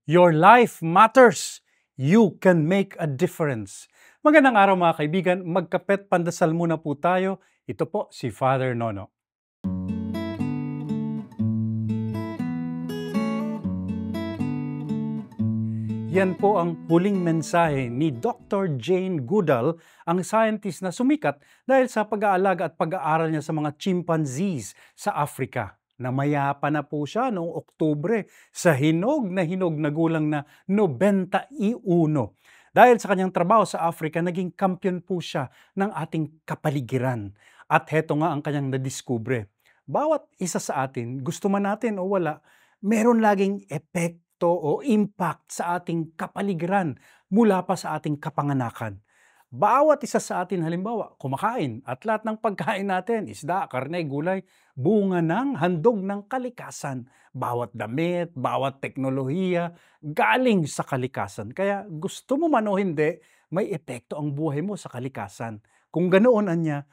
Your life matters. You can make a difference. Magandang araw mga kaibigan, magkapet pandasal muna po tayo. Ito po si Father Nono. Yan po ang huling mensahe ni Dr. Jane Goodall, ang scientist na sumikat dahil sa pag-aalaga at pag-aaral niya sa mga chimpanzees sa Africa. Namayapa na po siya noong Oktubre sa hinog na gulang na 91. Dahil sa kanyang trabaho sa Africa, naging kampiyon po siya ng ating kapaligiran. At heto nga ang kanyang nadiskubre. Bawat isa sa atin, gusto man natin o wala, meron laging epekto o impact sa ating kapaligiran mula pa sa ating kapanganakan. Bawat isa sa atin halimbawa, kumakain at lahat ng pagkain natin, isda, karne, gulay, bunga ng handog ng kalikasan. Bawat damit, bawat teknolohiya, galing sa kalikasan. Kaya gusto mo man o hindi, may epekto ang buhay mo sa kalikasan. Kung ganoon anya,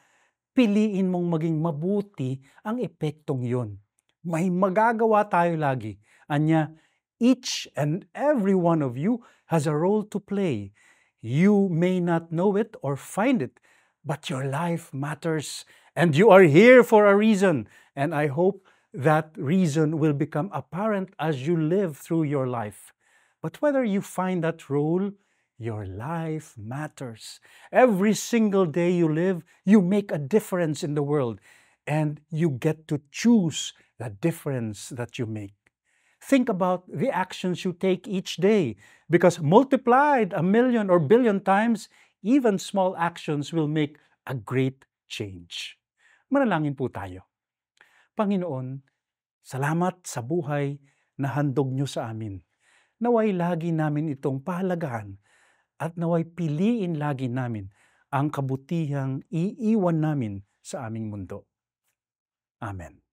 piliin mong maging mabuti ang epektong yon. May magagawa tayo lagi. Anya, each and every one of you has a role to play. You may not know it or find it, but your life matters. And you are here for a reason. And I hope that reason will become apparent as you live through your life. But whether you find that role, your life matters. Every single day you live, you make a difference in the world. And you get to choose the difference that you make. Think about the actions you take each day, because multiplied 1,000,000 or billion times, even small actions will make a great change. Manalangin po tayo. Panginoon, salamat sa buhay na handog niyo sa amin. Naway lagi namin itong pahalagahan at naway piliin lagi namin ang kabutihang iiwan namin sa aming mundo. Amen.